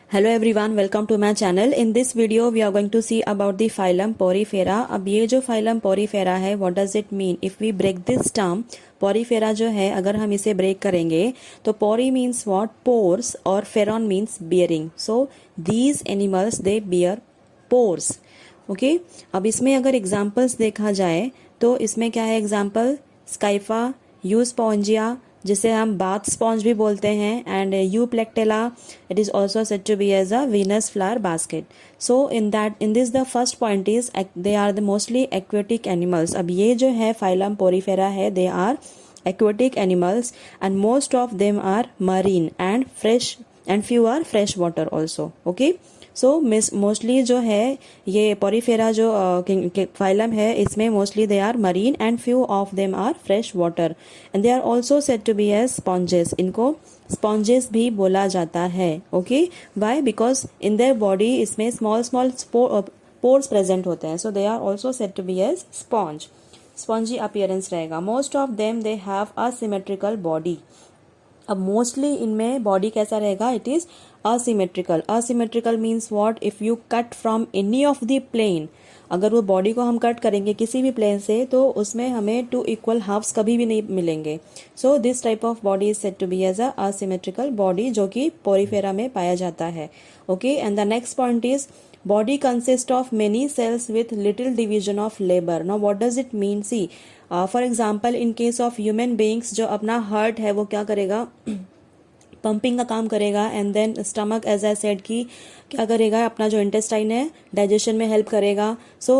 Hello everyone, welcome to my channel. In this video we are going to see about the phylum Porifera. अब ये जो phylum Porifera है, what does it mean? If we break this term, Porifera जो है, अगर हम इसे break करेंगे तो pori means what? Pores और feron means bearing. So these animals they bear pores. Okay? अब इसमें अगर examples देखा जाए तो इसमें क्या है example? Scypha, Euspongia, जिसे हम बाथ स्पॉन्ज भी बोलते हैं, and Euplectella it is also said to be as a Venus flower basket. So in this the first point is they are the mostly aquatic animals. अब ये जो है phylum Porifera है, they are aquatic animals and most of them are marine and fresh and few are fresh water also. Okay, so mostly जो है ये Porifera जो phylum है, इसमें mostly they are marine and few of them are fresh water and they are also said to be as sponges. इनको sponges भी बोला जाता है. Okay, why? Because in their body इसमें small pores present होते हैं, so they are also said to be as sponge. Spongy appearance रहेगा. Most of them they have asymmetrical body. अब मोस्टली इनमें बॉडी कैसा रहेगा? It is asymmetrical. Asymmetrical means what? If you cut from any of the plane, अगर वो body को हम cut करेंगे किसी भी प्लेन से, तो उसमें हमें 2 इक्वल हाफ्स कभी भी नहीं मिलेंगे. So this type of body is said to be as a asymmetrical body, जो कि पोरीफेरा में पाया जाता है. Okay, and the next point is body consists of many cells with little division of labor. Now what does it mean? See, for example in case of human beings, जो अपना heart है वो क्या करेगा? पंपिंग का काम करेगा. And then stomach as I said कि क्या करेगा? अपना जो इंटेस्टाइन है डाइजेशन में हेल्प करेगा. So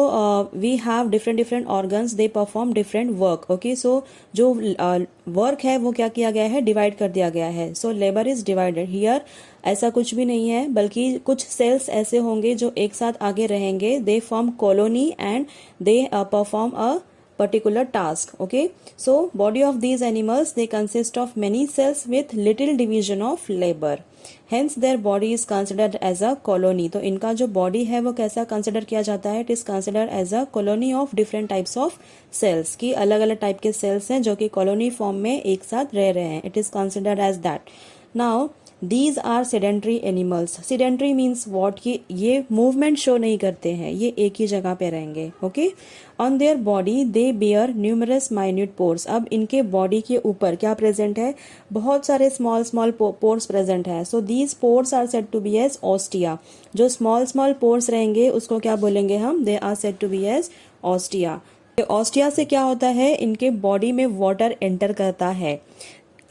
we have different organs, they perform different work. Okay, so जो वर्क है वो क्या किया गया है? डिवाइड कर दिया गया है. So labour is divided. Here ऐसा कुछ भी नहीं है, बल्कि कुछ सेल्स ऐसे होंगे जो एक साथ आगे रहेंगे. They form colony and they perform a particular task. Okay, so body of these animals, they consist of many cells with little division of labor, hence their body is considered as a colony. तो इनका जो body है वो कैसा consider किया जाता है? It is considered as a colony of different types of cells, की अलग अलग टाइप के सेल्स हैं जो कि कॉलोनी फॉर्म में एक साथ रह रहे हैं. It is considered as that. Now These are sedentary animals. Sedentary means what? कि ये movement शो नहीं करते हैं, ये एक ही जगह पे रहेंगे. Okay, on their body they bear numerous minute pores. अब इनके body के ऊपर क्या present है? बहुत सारे small pores present है. So these pores are said to be as ostia. जो small pores रहेंगे उसको क्या बोलेंगे हम? They are said to be as ostia. Ostia से क्या होता है? इनके बॉडी में वाटर एंटर करता है.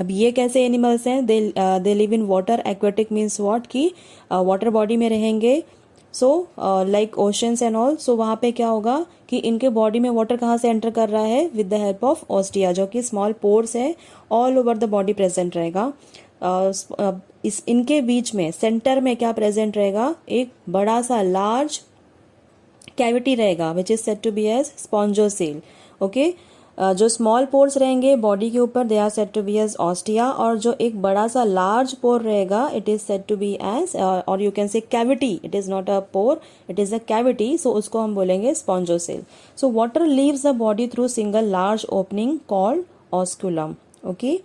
अब ये कैसे एनिमल्स हैं? They live in water. Aquatic means what? कि वाटर बॉडी में रहेंगे. So like oceans and all. So वहाँ पे क्या होगा कि इनके बॉडी में वाटर कहाँ से एंटर कर रहा है? With the help of ostia, जो कि स्मॉल पोर्स है, all over the body present रहेगा. इस इनके बीच में सेंटर में क्या प्रेजेंट रहेगा? एक बड़ा सा लार्ज कैविटी रहेगा, which is said to be as spongocoel. Okay, जो स्मॉल पोर्स रहेंगे बॉडी के ऊपर, they are said to be as ostia. और जो एक बड़ा सा लार्ज पोर रहेगा, it is said to be as, और you can say cavity. It is not a pore, it is a cavity. So उसको हम बोलेंगे स्पॉन्जोसेल. So water leaves the body through single large opening called osculum. Okay,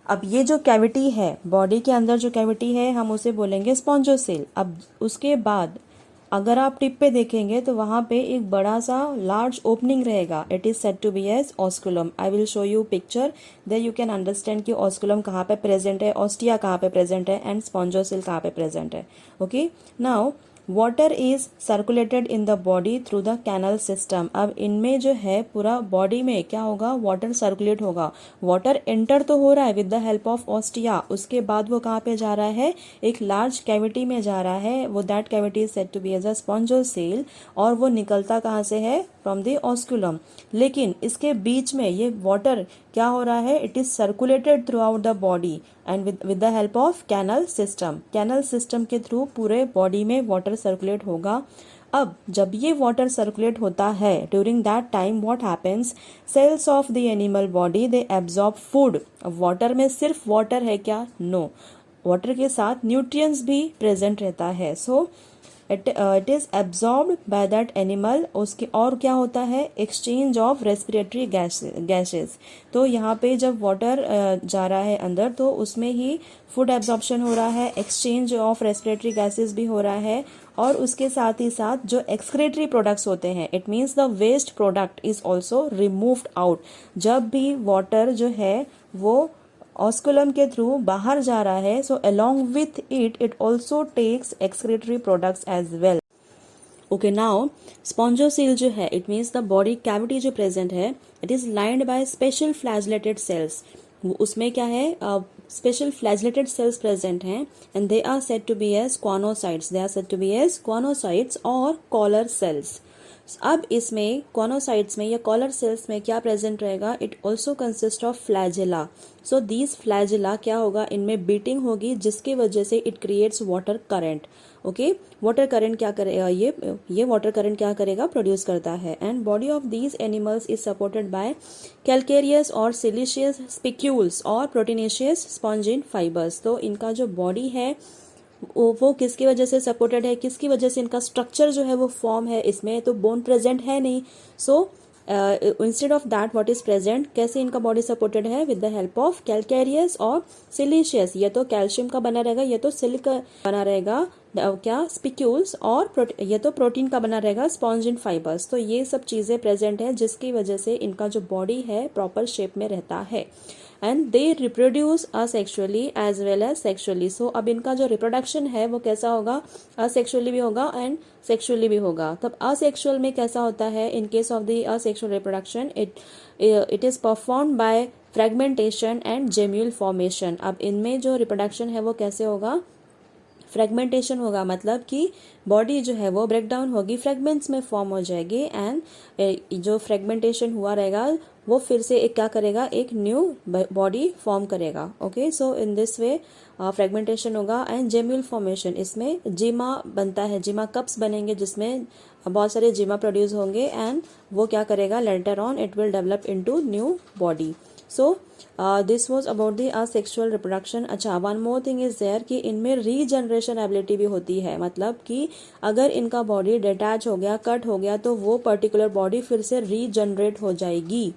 अब ये जो cavity है, body के अंदर जो कैविटी है, हम उसे बोलेंगे स्पॉन्जोसेल. अब उसके बाद अगर आप टिप पे देखेंगे तो वहां पे एक बड़ा सा लार्ज ओपनिंग रहेगा. It is said to be as osculum. I will show you picture, there you can understand कि ऑस्कुलम कहाँ पे प्रेजेंट है, ऑस्टिया कहाँ पे प्रेजेंट है, एंड स्पॉन्जोसेल कहाँ पे प्रेजेंट है. Okay, now water is circulated in the body through the canal system. अब इनमें जो है पूरा बॉडी में क्या होगा? वाटर सर्कुलेट होगा. वाटर एंटर तो हो रहा है with the help of ostia. उसके बाद वो कहाँ पे जा रहा है? एक लार्ज कैविटी में जा रहा है. वो that cavity is said to be as a spongocoel. और वो निकलता कहाँ से है? From the osculum. लेकिन इसके बीच में ये वाटर क्या हो रहा है? It is circulated throughout the body and with the help of canal system. Canal system के थ्रू पूरे बॉडी में वाटर सर्कुलेट होगा. अब जब ये वाटर सर्कुलेट होता है, during that time what happens? Cells of the animal body they absorb food. अब वाटर में सिर्फ वाटर है क्या? नो, वाटर के साथ न्यूट्रिएंट्स भी प्रेजेंट रहता है. So it is absorbed by that animal. उसके और क्या होता है, एक्सचेंज ऑफ रेस्पिरेटरी गैसेस। तो यहाँ पे जब वाटर जा रहा है अंदर तो उसमें ही फूड एब्जॉर्प्शन हो रहा है, एक्सचेंज ऑफ रेस्पिरेटरी गैसेस भी हो रहा है, और उसके साथ ही साथ जो एक्सक्रेटरी प्रोडक्ट्स होते हैं, it means the waste product is also removed out. जब भी वाटर जो है वो ऑस्कुलम के थ्रू बाहर जा रहा है, so along with it it also takes excretory products as well. Okay, now spongocoel जो है, it means the body cavity जो प्रेजेंट है, it is lined by special flagellated cells. उसमें क्या है, स्पेशल फ्लैजलेटेड सेल्स प्रेजेंट हैं, and they are said to be as choanocytes. They are said to be as choanocytes और collar sales. अब इसमें कॉनोसाइट्स में या कॉलर सेल्स में क्या प्रेजेंट रहेगा, it also consist of flagella. So these flagella क्या होगा, इनमें बीटिंग होगी जिसकी वजह से it creates water current. Okay, water current क्या करेगा, ये वाटर करंट क्या करेगा, प्रोड्यूस करता है। And body of these animals is supported by calcareous और सिलिशियस स्पिक्यूल्स और प्रोटीनेशियस स्पॉन्जिन फाइबर्स। तो इनका जो बॉडी है वो किसकी वजह से सपोर्टेड है, किसकी वजह से इनका स्ट्रक्चर जो है वो फॉर्म है, इसमें तो बोन प्रेजेंट है नहीं। So instead of that what is present, कैसे इनका बॉडी सपोर्टेड है, with the help of calcareous और सिलिशियस। ये तो कैल्शियम का बना रहेगा, ये तो सिल्क का बना रहेगा, क्या स्पिक्यूल्स, और ये तो प्रोटीन का बना रहेगा, स्पॉन्जिन फाइबर्स। तो ये सब चीजें प्रेजेंट है जिसकी वजह से इनका जो बॉडी है प्रॉपर शेप में रहता है। And they reproduce asexually as well as sexually. So अब इनका जो रिप्रोडक्शन है वो कैसा होगा, असेक्सुअली भी होगा एंड सेक्सुअली भी होगा। तब असेक्सुअल में कैसा होता है, in case of the asexual reproduction it is perform by fragmentation and gemmule formation. अब इनमें जो रिप्रोडक्शन है वो कैसे होगा, फ्रेगमेंटेशन होगा, मतलब कि बॉडी जो है वो ब्रेक डाउन होगी, फ्रेगमेंट्स में फॉर्म हो जाएगी, एंड जो फ्रेगमेंटेशन हुआ रहेगा वो फिर से एक क्या करेगा, एक न्यू बॉडी फॉर्म करेगा। Okay, so in this way fragmentation होगा एंड जेम्यूल फॉर्मेशन, इसमें जीमा बनता है, जीमा कप्स बनेंगे जिसमें बहुत सारे जीमा प्रोड्यूस होंगे, एंड वो क्या करेगा, later on it will develop into new body. So this was about the asexual reproduction. अच्छा, one more thing is there कि इनमें रीजनरेशन एबिलिटी भी होती है, मतलब कि अगर इनका बॉडी डिटैच हो गया, कट हो गया, तो वो पर्टिकुलर बॉडी फिर से रीजनरेट हो जाएगी।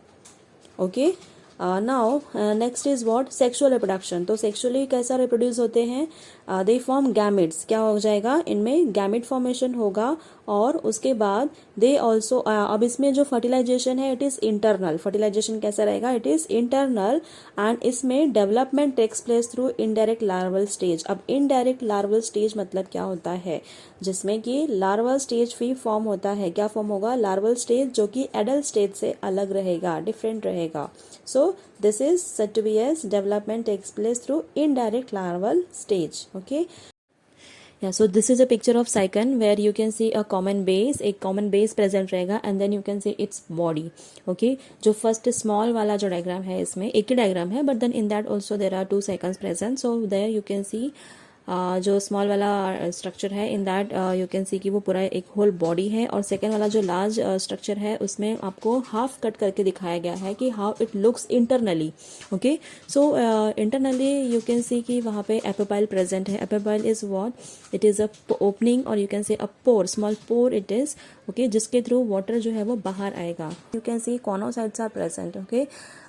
Okay, now next is what, sexual reproduction. तो सेक्सुअली कैसा रिप्रोड्यूस होते हैं, दे फॉर्म गैमेट्स। क्या हो जाएगा, इनमें गैमेट फॉर्मेशन होगा, और उसके बाद दे ऑल्सो अब इसमें जो फर्टिलाइजेशन है इट इज इंटरनल। फर्टिलाइजेशन कैसा रहेगा, इट इज इंटरनल, एंड इसमें development takes place through indirect larval stage. अब इनडायरेक्ट लार्वल स्टेज मतलब क्या होता है, जिसमें कि लार्वल स्टेज भी फॉर्म होता है। क्या फॉर्म होगा, लार्वल स्टेज, जो कि एडल्ट स्टेज से अलग रहेगा, डिफरेंट रहेगा। So this is said to be as development takes place through indirect larval stage. Okay. Yeah, so this is a picture of cycon where you can see a common base, एक common base present रहेगा, and then you can see its body. Okay, जो first small वाला जो diagram है, इसमें एक ही diagram है, but then in that also there are two cycons present. So there you can see जो स्मॉल वाला स्ट्रक्चर है, in that you can see कि वो पूरा एक होल बॉडी है, और सेकेंड वाला जो लार्ज स्ट्रक्चर है उसमें आपको हाफ कट करके दिखाया गया है कि how it looks internally. Okay, so internally you can see कि वहाँ पे एपोपाइल प्रेजेंट है। Apopyle is what, it is a opening, और you can say a pore, small pore it is, okay, जिसके थ्रू वाटर जो है वो बाहर आएगा। You can see choanocytes are present. Okay,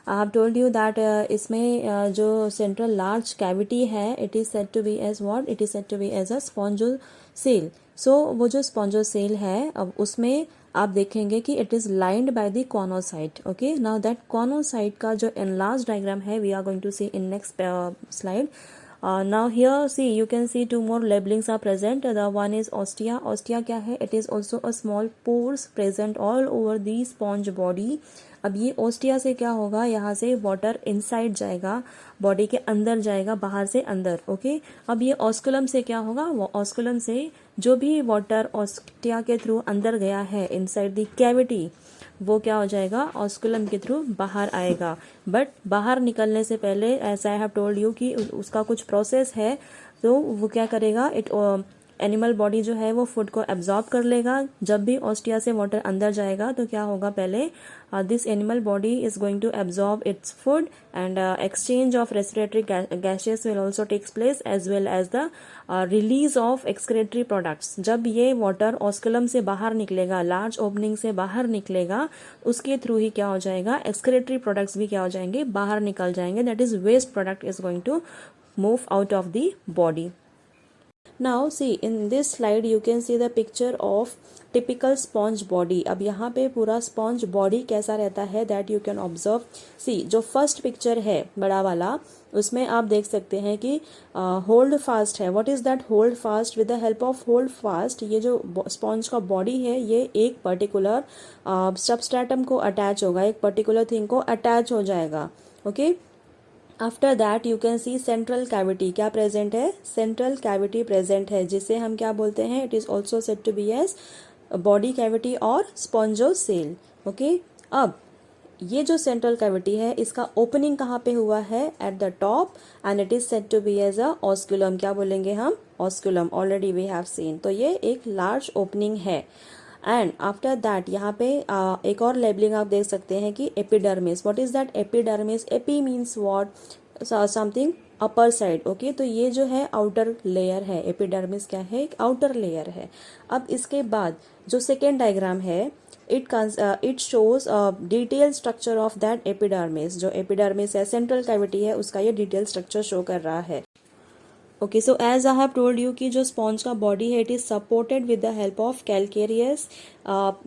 I have told you that इसमें जो central large cavity है, it is said to be as what, it is said to be as a spongocoel. So वो जो spongocoel है, अब उसमें आप देखेंगे कि it is lined by the choanocyte. Okay, now that choanocyte का जो एनलार्ज डायग्राम है we are going to see in next slide. Now here see you can see two more labelings are present. The one is ostia. Ostia क्या है? It is also a small pores present all over the sponge body. अब ये ostia से क्या होगा, यहाँ से water inside जाएगा, बॉडी के अंदर जाएगा, बाहर से अंदर. ओके, अब ये ऑस्कुलम से क्या होगा, वो ऑस्कुलम से जो भी वाटर ओस्टिया के थ्रू अंदर गया है इनसाइड द कैविटी, वो क्या हो जाएगा, ऑस्कुलम के थ्रू बाहर आएगा. बट बाहर निकलने से पहले, as I have told you कि उसका कुछ प्रोसेस है, तो वो क्या करेगा, एनिमल बॉडी जो है वो फूड को एब्जॉर्ब कर लेगा। जब भी ऑस्टिया से वाटर अंदर जाएगा तो क्या होगा, पहले this animal body is going to absorb its food and exchange of respiratory gases will also takes place as well as the release of excretory products. जब ये वाटर ऑस्कुलम से बाहर निकलेगा, लार्ज ओपनिंग से बाहर निकलेगा, उसके थ्रू ही क्या हो जाएगा, एक्सक्रेटरी प्रोडक्ट्स भी क्या हो जाएंगे, बाहर निकल जाएंगे। That is waste product is going to move out of the body. Now see in this slide you can see the picture of typical sponge body. अब यहाँ पे पूरा sponge body कैसा रहता है that you can observe. See जो first picture है बड़ा वाला, उसमें आप देख सकते हैं कि hold fast है. What is that hold fast? With the help of hold fast ये जो sponge का body है ये एक particular substratum को attach होगा, एक particular thing को attach हो जाएगा. Okay. After that you can see central cavity क्या प्रेजेंट है, सेंट्रल कैविटी प्रेजेंट है, जिसे हम क्या बोलते हैं, it is also said to be as body cavity और स्पॉन्जोसेल. ओके, अब ये जो सेंट्रल कैविटी है इसका ओपनिंग कहाँ पे हुआ है, at the top, and it is said to be as a osculum. क्या बोलेंगे हम, osculum. Already we have seen. तो ये एक लार्ज ओपनिंग है. एंड आफ्टर दैट यहाँ पे एक और लेबलिंग आप देख सकते हैं कि epidermis. What is that epidermis, AP means what, something upper side. Okay, तो ये जो है आउटर लेयर है, एपिडर्मिस क्या है, एक आउटर लेयर है. अब इसके बाद जो सेकेंड डायग्राम है it shows detail structure of that epidermis. जो एपिडर्मिस है, सेंट्रल कैविटी है, उसका ये डिटेल स्ट्रक्चर शो कर रहा है. Okay, so as I have told you कि जो स्पॉन्ज का बॉडी है it is supported with the help of calcareous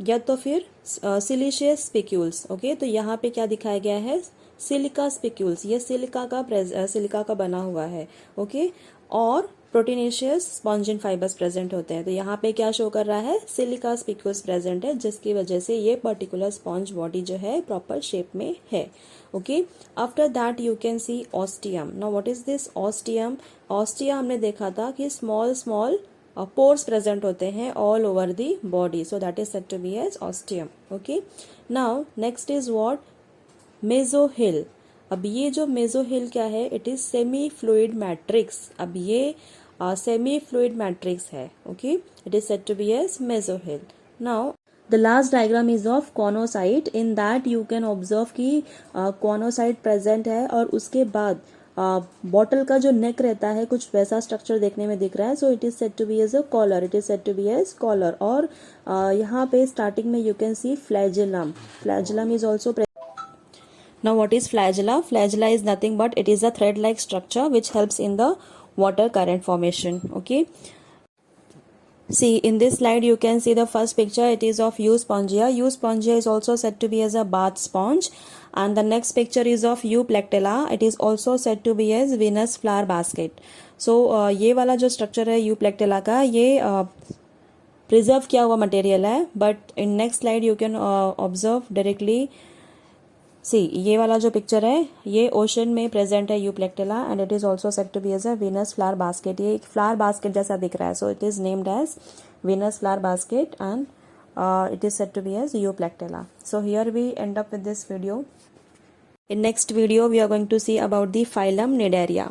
या तो फिर सिलिशियस स्पिक्यूल्स. ओके, तो यहाँ पे क्या दिखाया गया है, सिलिका स्पिक्यूल्स. ये सिलिका का बना हुआ है. ओके, और प्रोटीनेशियस स्पॉन्जिन फाइबर्स प्रेजेंट होते हैं. तो यहाँ पे क्या शो कर रहा है, सिलिका स्पिक्यूल्स प्रेजेंट है, जिसकी वजह से ये पर्टिकुलर स्पॉन्ज बॉडी जो है प्रॉपर शेप में है. Okay, after that you can C ostium. Now what is this ostium. Ostia हमने देखा था कि स्मॉल स्मॉल पोर्स प्रेजेंट होते हैं all over the body, so that is said to be as ostium. Okay, now next is what, mesohyl. अब ये जो mesohyl क्या है, it is semi fluid matrix. अब ये सेमी फ्लूइड मैट्रिक्स है. Okay, it is said to be as mesohyl. Now the last diagram is of conocyte. in that you can observe कि conocyte present है, और उसके बाद बॉटल का जो नेक रहता है कुछ वैसा स्ट्रक्चर देखने में दिख रहा है. So it is said to be as a collar, it is said to be as collar. और यहाँ पे स्टार्टिंग में you can see flagellum. Flagellum is also. Now what is flagella? Flagella is nothing but it is a thread-like structure which helps in the water current formation. Okay. See in this slide you can see the first picture. It is of Euspongia. Euspongia is also said to be as a bath sponge. And the next picture is of Euplectella. It is also said to be as Venus flower basket. So ये वाला जो structure है Euplectella का, ये preserve किया हुआ material है. But in next slide you can observe directly. सी ये वाला जो पिक्चर है ये ओशन में प्रेजेंट है Euplectella, and it is also said to be as a Venus flower basket. ये एक फ्लावर बास्केट जैसा दिख रहा है, so it is named as Venus flower basket, and it is said to be as Euplectella. So here we end up with this video. In next video we are going to see about the phylum Cnidaria.